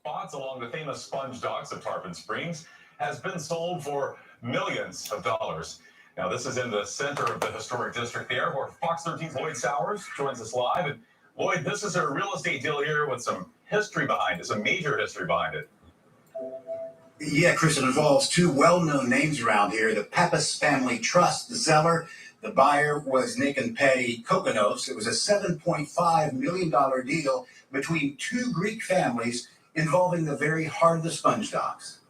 Spots along the famous sponge docks of Tarpon Springs has been sold for millions of dollars. Now, this is in the center of the historic district there, where Fox 13's Lloyd Sowers joins us live. And Lloyd, this is a real estate deal here with some history behind it, some major history behind it. Yeah, Chris, it involves two well-known names around here. The Pappas Family Trust, the seller. The buyer was Nick and Patty Kokonos. It was a $7.5 million deal between two Greek families involving the very heart of the sponge docks.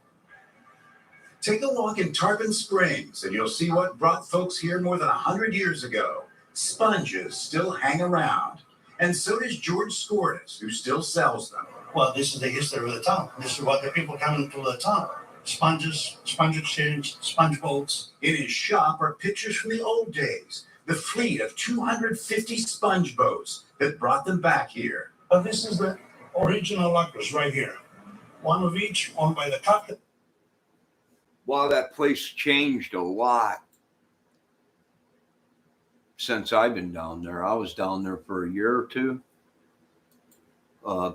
Take a walk in Tarpon Springs, and you'll see what brought folks here more than 100 years ago. Sponges still hang around, and so does George Scortis, who still sells them. Well, this is the history of the town. This is what the people coming to the town. Sponges, sponge exchange, sponge boats. In his shop are pictures from the old days, the fleet of 250 sponge boats that brought them back here. But this is the original lockers right here. One of each, owned by the captain. Wow, that place changed a lot since I've been down there. I was down there for a year or two,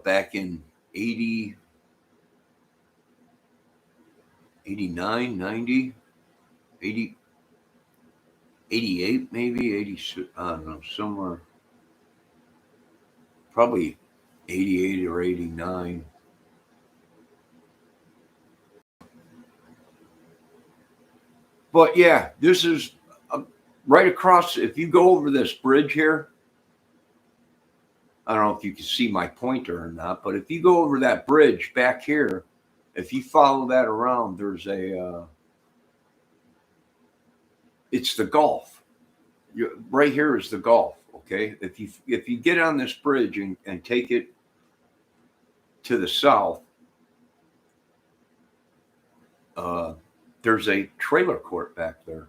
back in 80, 89, 90, 80, 88 maybe, 86, I don't know, somewhere, probably 88 or 89. But yeah, this is right across. If you go over this bridge here, I don't know if you can see my pointer or not, but if you go over that bridge back here, if you follow that around, there's it's the Gulf. Right here is the Gulf. Okay, if you get on this bridge and take it to the south, there's a trailer court back there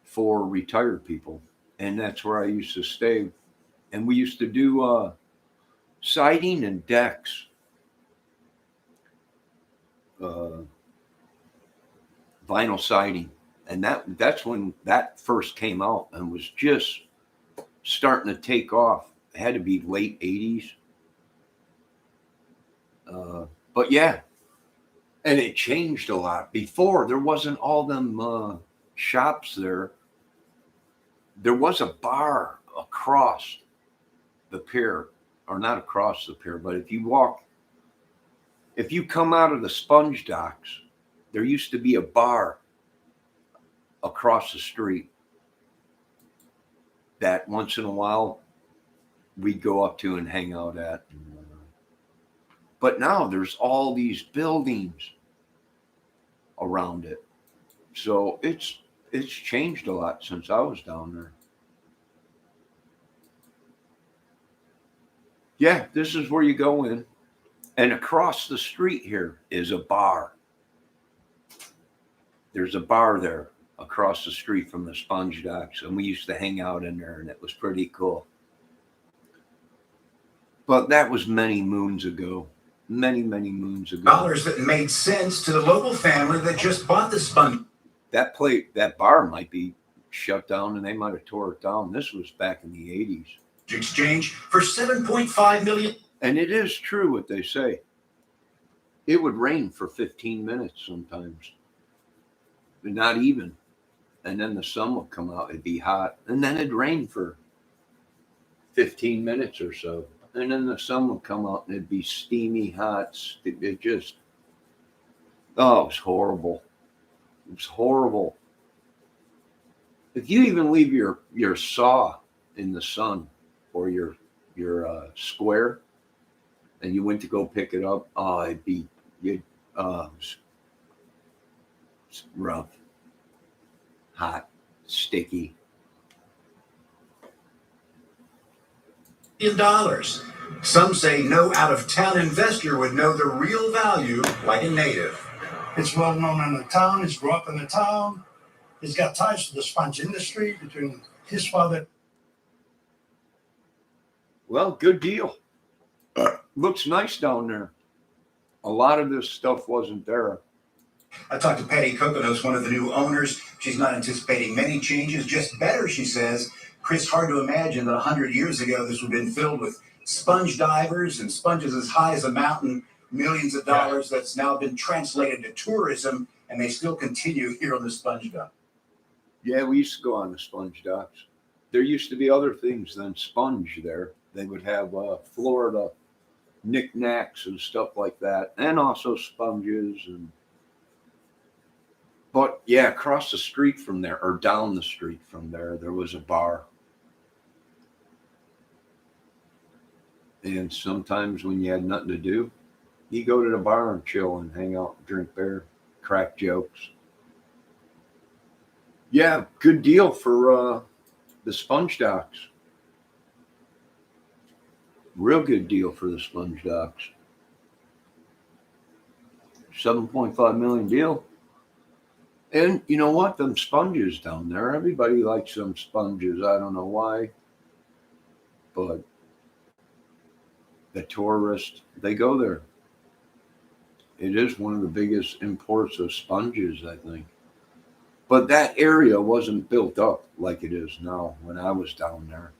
for retired people, and that's where I used to stay. And we used to do siding and decks, vinyl siding, and that's when that first came out and was just starting to take off. It had to be late 80s. But yeah. And it changed a lot. Before, there wasn't all them shops there. There was a bar across the pier, or not across the pier, but if you come out of the sponge docks, there used to be a bar across the street that once in a while we'd go up to and hang out at. But now there's all these buildings around it. So it's changed a lot since I was down there. Yeah, this is where you go in. And across the street here is a bar. There's a bar there across the street from the sponge docks. And we used to hang out in there, and it was pretty cool. But that was many moons ago. Many moons ago. Dollars that made sense to the local family that just bought the sponge. That bar might be shut down, and they might have tore it down. This was back in the 80s. Exchange for $7.5 million. And it is true what they say. It would rain for 15 minutes sometimes. But not even. And then the sun would come out. It'd be hot. And then it'd rain for 15 minutes or so. And then the sun would come out and it'd be steamy hot. It just, oh, it was horrible. It was horrible. If you even leave your saw in the sun or your square and you went to go pick it up, oh, it was rough, hot, sticky. Dollars. Some say no out-of-town investor would know the real value like a native. It's well known in the town. He's grew up in the town. He's got ties to the sponge industry between his father. Well, good deal. Looks nice down there. A lot of this stuff wasn't there. I talked to Patty Kokonos, one of the new owners. She's not anticipating many changes, just better, she says. Chris, hard to imagine that 100 years ago this would have been filled with sponge divers and sponges as high as a mountain millions of dollars that's now been translated to tourism, and they still continue here on the sponge dock. Yeah, we used to go on the sponge docks. There used to be other things than sponge there. They would have Florida knickknacks and stuff like that, and also sponges. But yeah, across the street from there, or down the street from there, there was a bar. And sometimes when you had nothing to do, you go to the bar and chill and hang out, drink beer, crack jokes. Yeah, good deal for the sponge docks. Real good deal for the sponge docks. 7.5 million deal. And you know what? Them sponges down there, everybody likes them sponges. I don't know why, but the tourists, they go there. It is one of the biggest imports of sponges, I think. But that area wasn't built up like it is now when I was down there.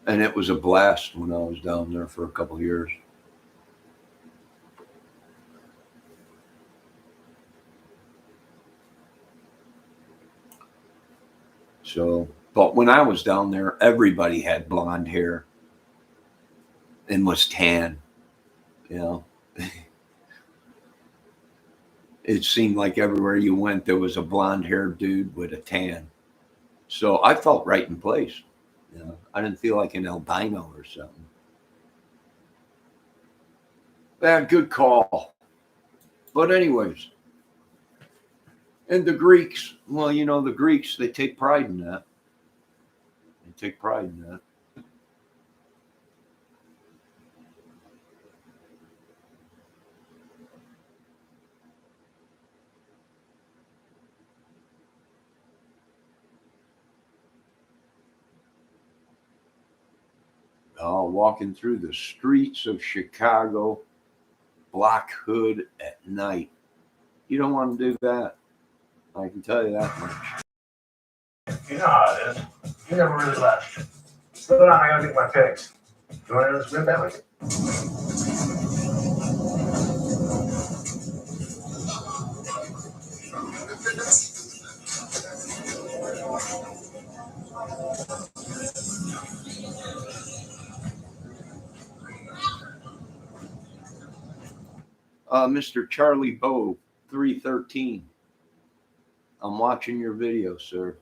And it was a blast when I was down there for a couple of years. So, but when I was down there, everybody had blonde hair and was tan, you know. It seemed like everywhere you went, there was a blonde-haired dude with a tan. So I felt right in place. You know, I didn't feel like an albino or something. Yeah, good call. But anyways, and the Greeks, well, you know, the Greeks, they take pride in that. They take pride in that. Walking through the streets of Chicago, Black Hood at night. You don't want to do that. I can tell you that much. You know how it is. You never really left. Slow down, I gotta get my fix. You want to split that with Mr. Charlie Bow, 313. I'm watching your video, sir.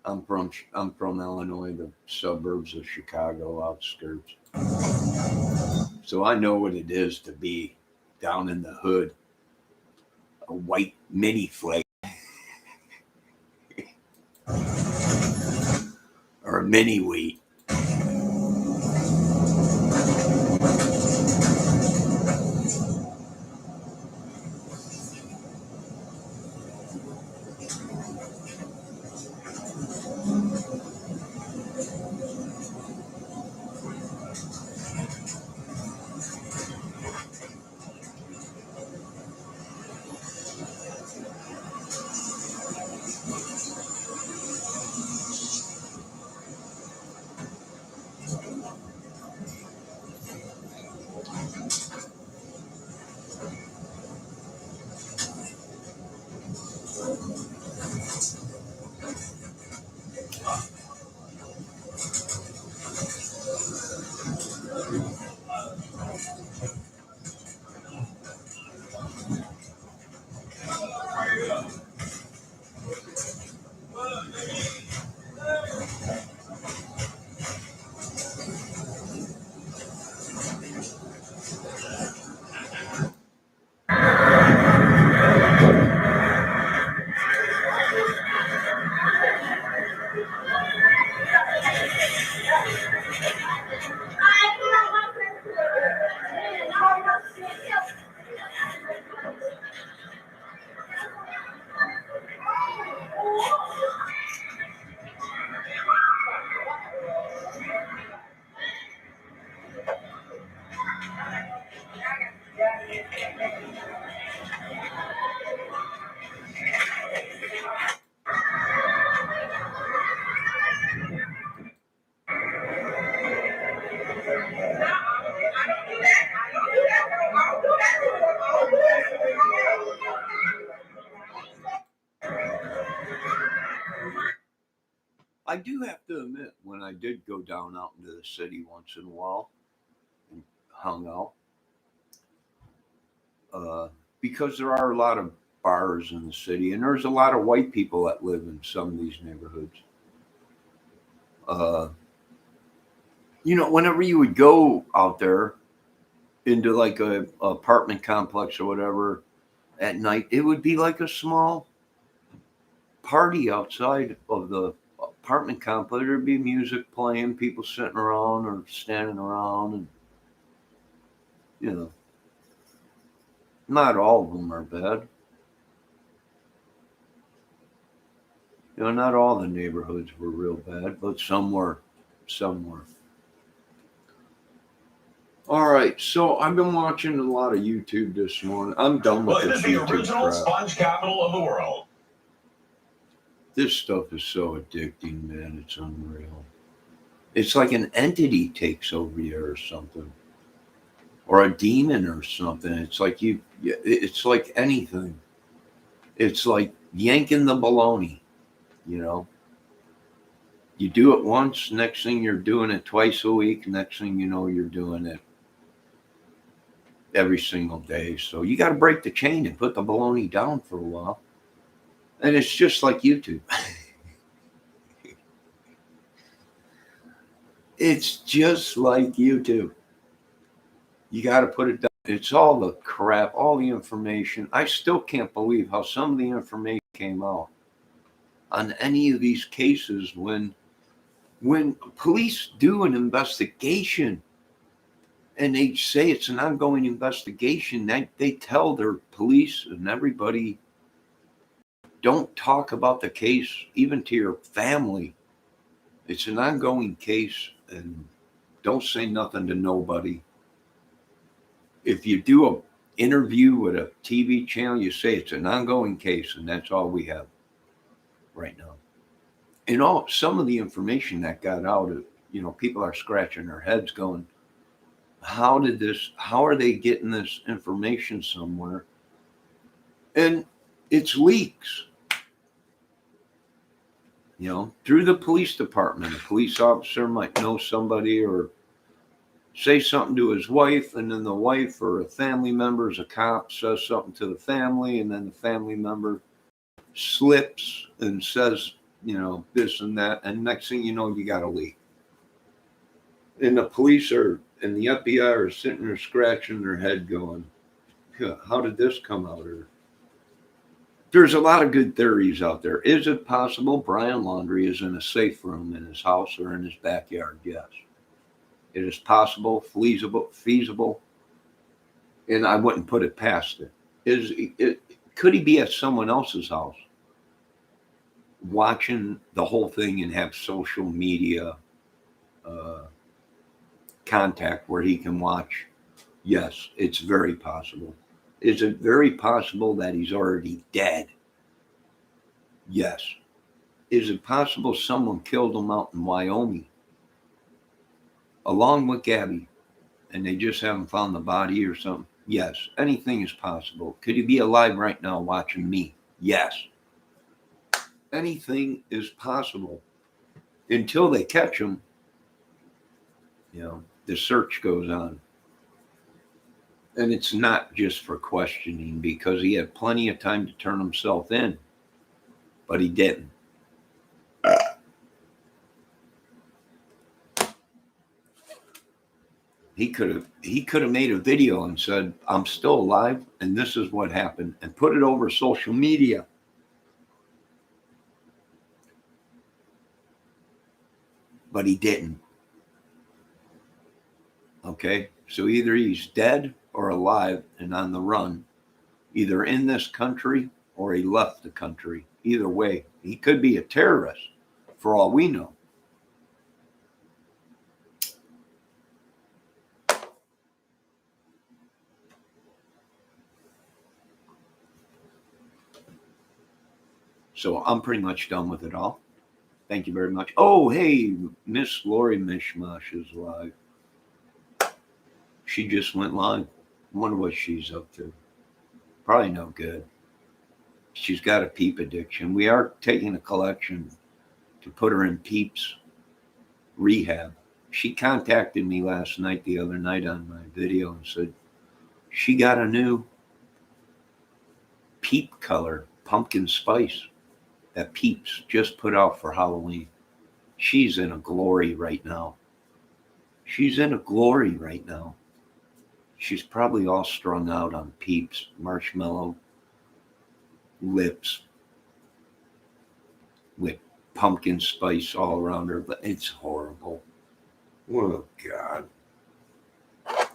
I'm from Illinois, the suburbs of Chicago, outskirts. So I know what it is to be down in the hood. A white mini flake or a mini wheat. I do have to admit, when I did go down out into the city once in a while and hung out, because there are a lot of bars in the city, and there's a lot of white people that live in some of these neighborhoods. Uh, whenever you would go out there into like a apartment complex or whatever at night, it would be like a small party outside of the apartment complex. There'd be music playing, people sitting around or standing around, and you know, not all of them are bad. Not all the neighborhoods were real bad, but some were. Some were. All right, so I've been watching a lot of YouTube this morning. I'm done with Well, it this is the YouTube original crap. sponge capital of the world. This stuff is so addicting, man. It's unreal. It's like an entity takes over you or something, or a demon or something. It's like it's like anything. It's like yanking the baloney, you know. You do it once, next thing you're doing it twice a week, next thing you know, you're doing it every single day. So you got to break the chain and put the baloney down for a while. And it's just like YouTube. It's just like YouTube. You got to put it down. It's all the crap, all the information. I still can't believe how some of the information came out on any of these cases when police do an investigation and they say it's an ongoing investigation, they tell their police and everybody, don't talk about the case even to your family. It's an ongoing case, and don't say nothing to nobody. If you do an interview with a TV channel, you say it's an ongoing case, and that's all we have right now. And some of the information that got out, people are scratching their heads going, how are they getting this information somewhere? And it's leaks, through the police department. A police officer might know somebody or say something to his wife, and then the wife or a family member, as a cop, says something to the family, and then the family member slips and says, this and that, and next thing you know, you got a leak. And the police and the FBI are sitting there scratching their head going, how did this come out? Or there's a lot of good theories out there. Is it possible Brian Laundrie is in a safe room in his house or in his backyard? Yes. It is possible, feasible, and I wouldn't put it past it. Could he be at someone else's house watching the whole thing and have social media contact where he can watch? Yes, it's very possible. Is it very possible that he's already dead? Yes. Is it possible someone killed him out in Wyoming along with Gabby and they just haven't found the body or something? Yes. Anything is possible. Could he be alive right now watching me? Yes. Anything is possible. Until they catch him, the search goes on. And it's not just for questioning, because he had plenty of time to turn himself in, but he didn't. He could have made a video and said, I'm still alive and this is what happened, and put it over social media. But he didn't. Okay, so either he's dead or alive and on the run, either in this country or he left the country. Either way, he could be a terrorist for all we know. So I'm pretty much done with it all. Thank you very much. Oh, hey, Miss Lori Mishmash is live. She just went live. I wonder what she's up to. Probably no good. She's got a peep addiction. We are taking a collection to put her in Peeps rehab. She contacted me the other night on my video and said she got a new Peep color, pumpkin spice, that Peeps just put out for Halloween. She's in a glory right now. She's probably all strung out on Peeps, marshmallow lips with pumpkin spice all around her. But it's horrible. Oh, God.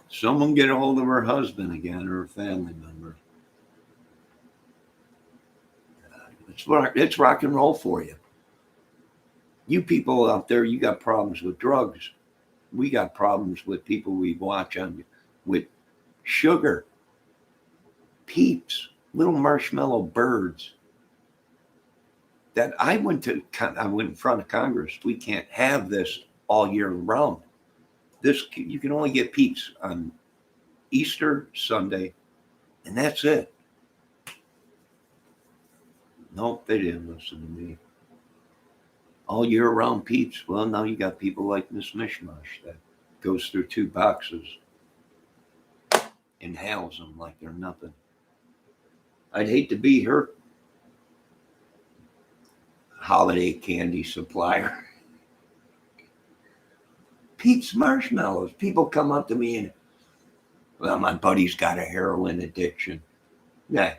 Someone get a hold of her husband again or a family member. It's rock and roll for you. You people out there, you got problems with drugs. We got problems with people we watch on with sugar, Peeps, little marshmallow birds. That I went in front of Congress. We can't have this all year round. You can only get Peeps on Easter Sunday, and that's it. Nope, they didn't listen to me. All year round Peeps. Well, now you got people like Miss Mishmash that goes through 2 boxes, inhales them like they're nothing. I'd hate to be her holiday candy supplier. Peeps marshmallows. People come up to me and, well, my buddy's got a heroin addiction. Yeah,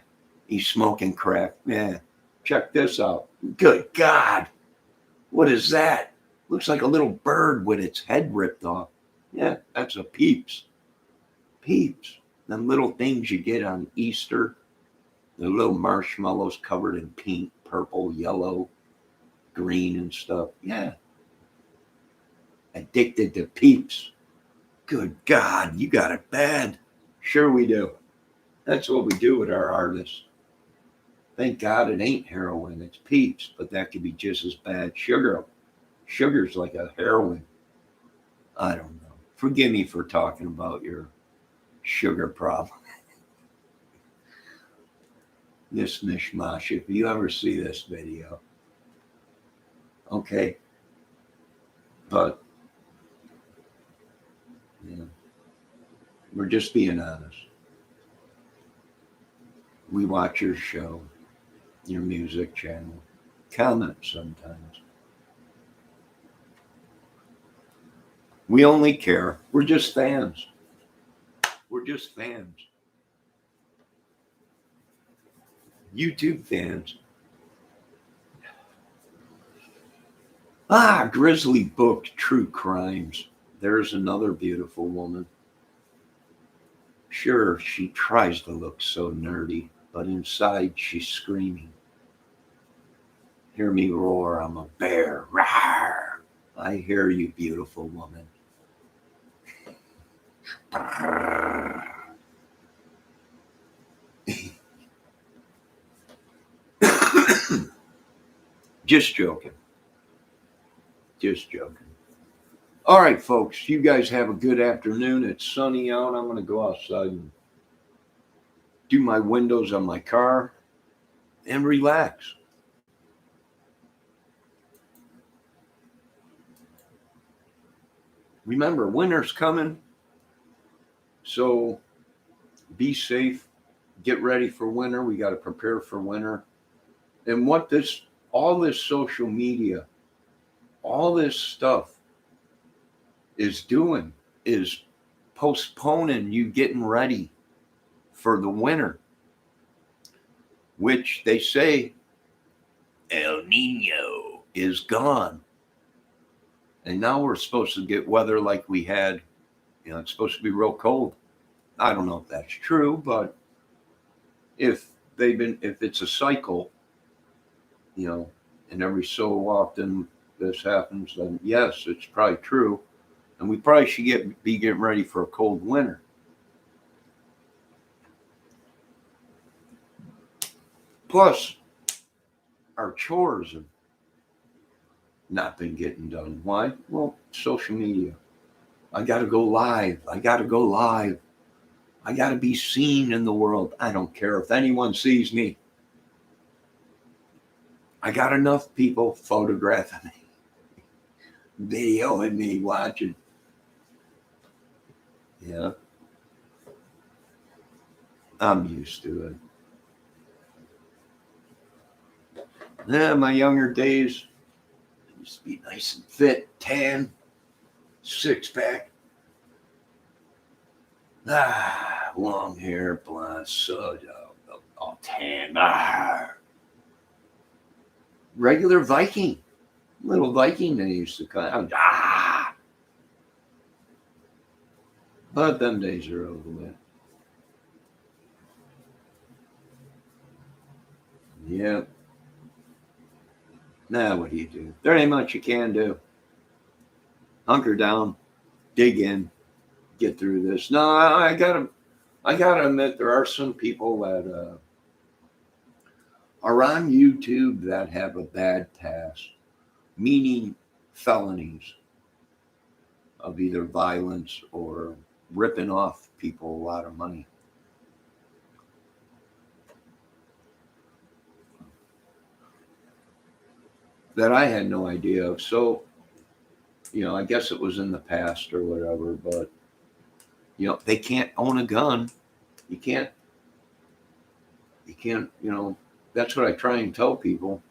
he's smoking crack. Yeah, check this out. Good God. What is that? Looks like a little bird with its head ripped off. Yeah, that's a Peeps. Peeps. Them little things you get on Easter. The little marshmallows covered in pink, purple, yellow, green and stuff. Yeah. Addicted to Peeps. Good God, you got it bad. Sure we do. That's what we do with our artists. Thank God it ain't heroin, it's Peeps, but that could be just as bad. Sugar's like a heroin. I don't know. Forgive me for talking about your sugar problem. This Mishmash, if you ever see this video, okay, but yeah, we're just being honest. We watch your show, your music channel, comment sometimes. We only care. We're just fans. YouTube fans. Grizzly Book, True Crimes. There's another beautiful woman. Sure, she tries to look so nerdy, but inside she's screaming. Hear me roar, I'm a bear. Rawr! I hear you, beautiful woman. Just joking. All right, folks, you guys have a good afternoon. It's sunny out. I'm going to go outside and do my windows on my car and relax. Remember, winter's coming, so be safe. Get ready for winter. We got to prepare for winter. And what all this social media, all this stuff is doing is postponing you getting ready for the winter, which they say El Nino is gone. And now we're supposed to get weather like we had, it's supposed to be real cold. I don't know if that's true, but if it's a cycle, and every so often this happens, then yes, it's probably true. And we probably should be getting ready for a cold winter. Plus, our chores have not been getting done. Why? Well, social media. I got to go live. I got to be seen in the world. I don't care if anyone sees me. I got enough people photographing me. videoing me watching. Yeah. I'm used to it. Yeah, my younger days, I used to be nice and fit, tan, 6-pack. Long hair, blonde, so all tan. Regular Viking, little Viking they used to call it. But them days are over with. Yeah. Now what do you do? There ain't much you can do. Hunker down, dig in, get through this. No, I gotta admit there are some people that are on YouTube that have a bad past, meaning felonies of either violence or ripping off people a lot of money. That I had no idea of. So, I guess it was in the past or whatever, but, they can't own a gun. You can't, that's what I try and tell people.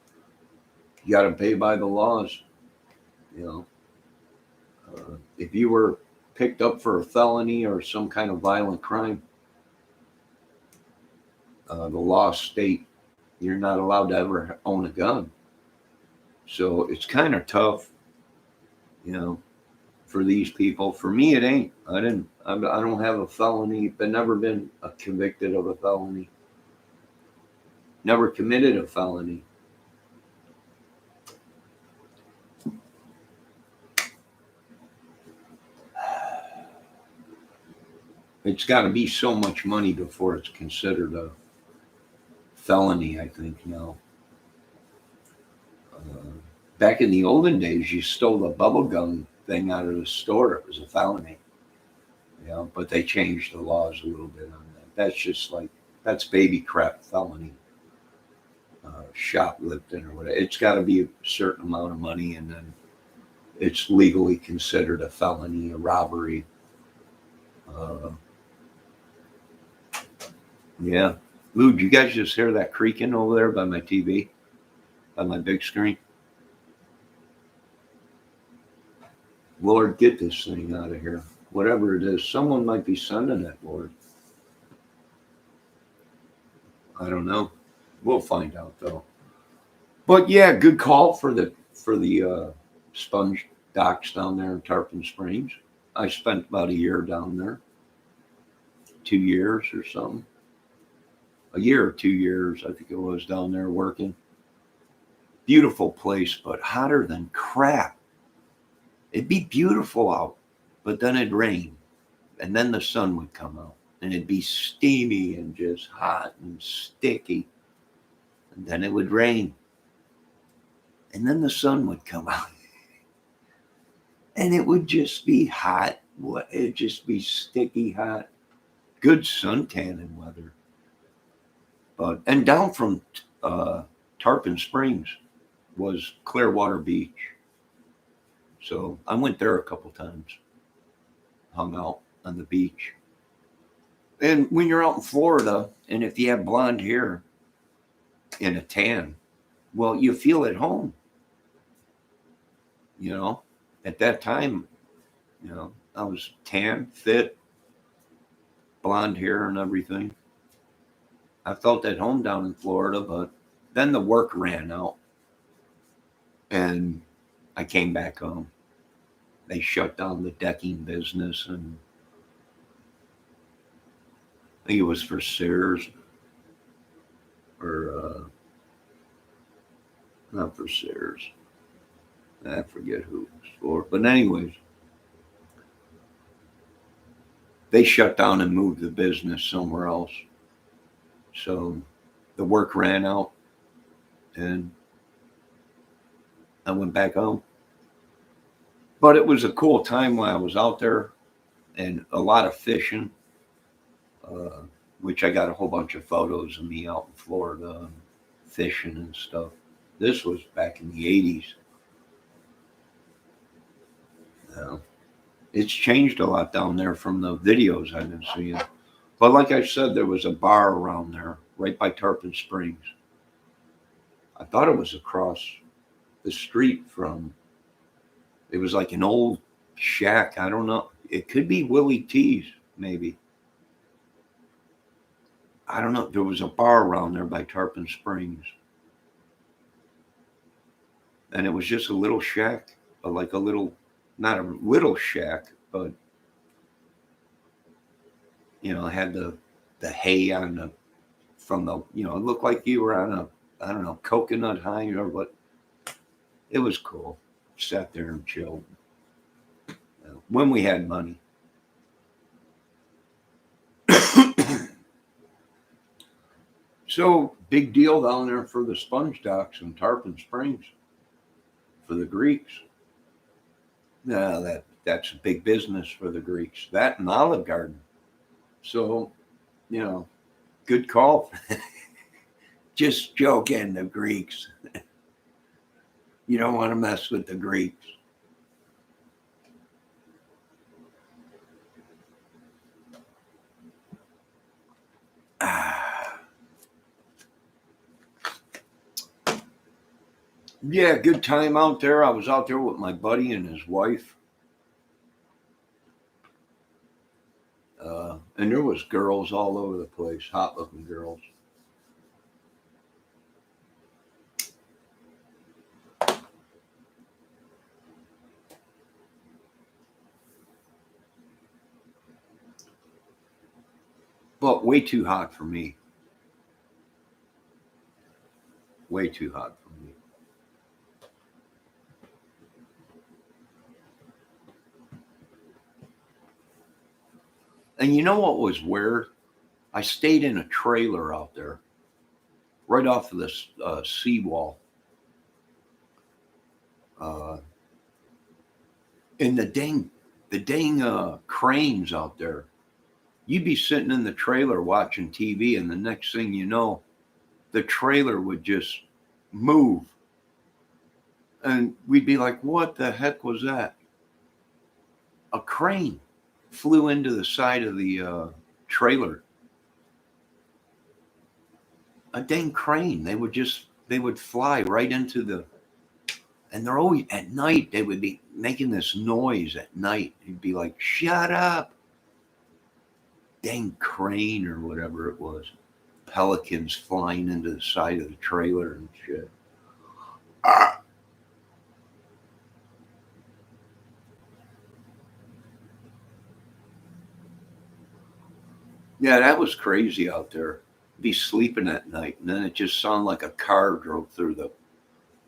You got to pay by the laws. If you were picked up for a felony or some kind of violent crime, the laws state you're not allowed to ever own a gun. So it's kind of tough, for these people. For me, it ain't. I don't have a felony. I've never been convicted of a felony. Never committed a felony. It's got to be so much money before it's considered a felony, I think, now. Back in the olden days, you stole a bubble gum thing out of the store. It was a felony. But they changed the laws a little bit on that. That's just that's baby crap felony. Shoplifting or whatever. It's got to be a certain amount of money, and then it's legally considered a felony, a robbery. Yeah. Lou, did you guys just hear that creaking over there by my TV? By my big screen? Lord, get this thing out of here. Whatever it is, someone might be sending it, Lord. I don't know. We'll find out though. But yeah, good call for the sponge docks down there in Tarpon Springs. I spent about a year down there. 2 years or something. A year or 2 years, I think it was, down there working. Beautiful place, but hotter than crap. It'd be beautiful out, but then it'd rain, and then the sun would come out, and it'd be steamy and just hot and sticky, and then it would rain, and then the sun would come out, and it would just be hot. It'd just be sticky hot. Good suntanning weather. And down from Tarpon Springs was Clearwater Beach. So I went there a couple times, hung out on the beach. And when you're out in Florida, and if you have blonde hair and a tan, well, you feel at home. At that time, I was tan, fit, blonde hair and everything. I felt at home down in Florida, but then the work ran out and I came back home. They shut down the decking business, and I think it was for Sears or not for Sears. I forget who it was for. But anyways, they shut down and moved the business somewhere else. So the work ran out and I went back home. But it was a cool time when I was out there, and a lot of fishing, which I got a whole bunch of photos of me out in Florida and fishing and stuff. This was back in the 80s. It's changed a lot down there from the videos I've been seeing. But like I said, there was a bar around there right by Tarpon Springs. I thought it was across the street from, it was like an old shack. I don't know. It could be Willie T's, maybe. I don't know. There was a bar around there by Tarpon Springs. And it was just a little shack, like a little, not a little shack, but, it had the hay on the, from the, it looked like you were on a, I don't know, coconut high or what. It was cool. Sat there and chilled. When we had money. So, big deal down there for the sponge docks in Tarpon Springs for the Greeks. That's a big business for the Greeks. That and Olive Garden. So, good call. Just joking, the Greeks. You don't want to mess with the Greeks. Yeah, good time out there. I was out there with my buddy and his wife. And there was girls all over the place, hot looking girls. But way too hot for me. Way too hot for me. And you know what was weird? I stayed in a trailer out there, right off of this seawall. And the dang cranes out there. You'd be sitting in the trailer watching TV, and the next thing you know, the trailer would just move. And we'd be like, what the heck was that? A crane flew into the side of the trailer. A dang crane. They would fly right into the, and they're always, at night, they would be making this noise at night. You'd be like, shut up. Dang crane or whatever it was. Pelicans flying into the side of the trailer and shit. Yeah, that was crazy out there. Be sleeping at night, and then it just sounded like a car drove through the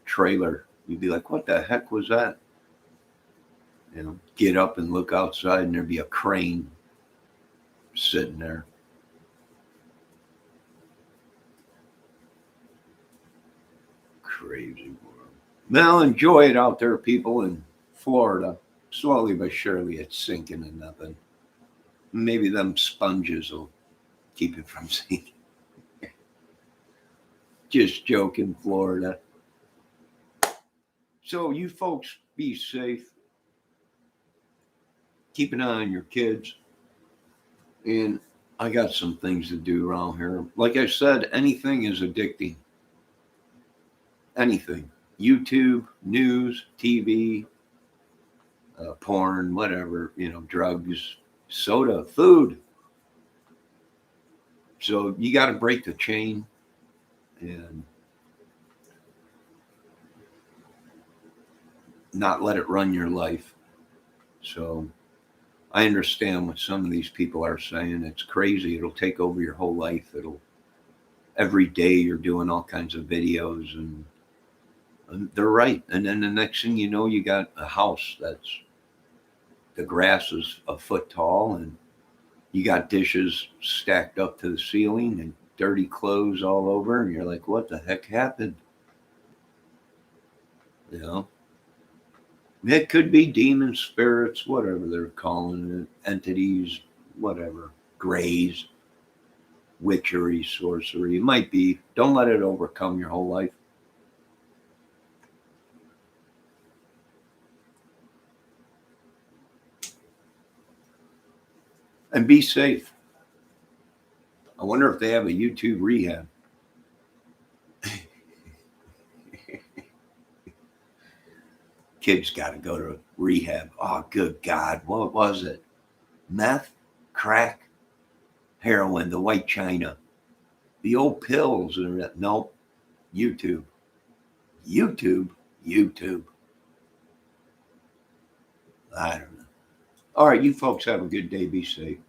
trailer. You'd be like, what the heck was that? Get up and look outside, and there'd be a crane sitting there. Crazy world. Well, enjoy it out there, people in Florida. Slowly but surely, it's sinking to nothing. Maybe them sponges will keep it from sinking. Just joking, Florida. So you folks be safe. Keep an eye on your kids. And I got some things to do around here. Like I said, anything is addicting. Anything. YouTube, news, TV, porn, whatever, drugs, soda, food. So you got to break the chain and not let it run your life. So I understand what some of these people are saying. It's crazy. It'll take over your whole life. Every day you're doing all kinds of videos and they're right. And then the next thing you know, you got a house the grass is a foot tall and you got dishes stacked up to the ceiling and dirty clothes all over. And you're like, what the heck happened? It could be demons, spirits, whatever they're calling it, entities, whatever, grays, witchery, sorcery. It might be. Don't let it overcome your whole life. And be safe. I wonder if they have a YouTube rehab. Kids got to go to rehab. Oh, good God. What was it? Meth, crack, heroin, the white china, the old pills. Nope. YouTube. YouTube. I don't know. All right, you folks have a good day. Be safe.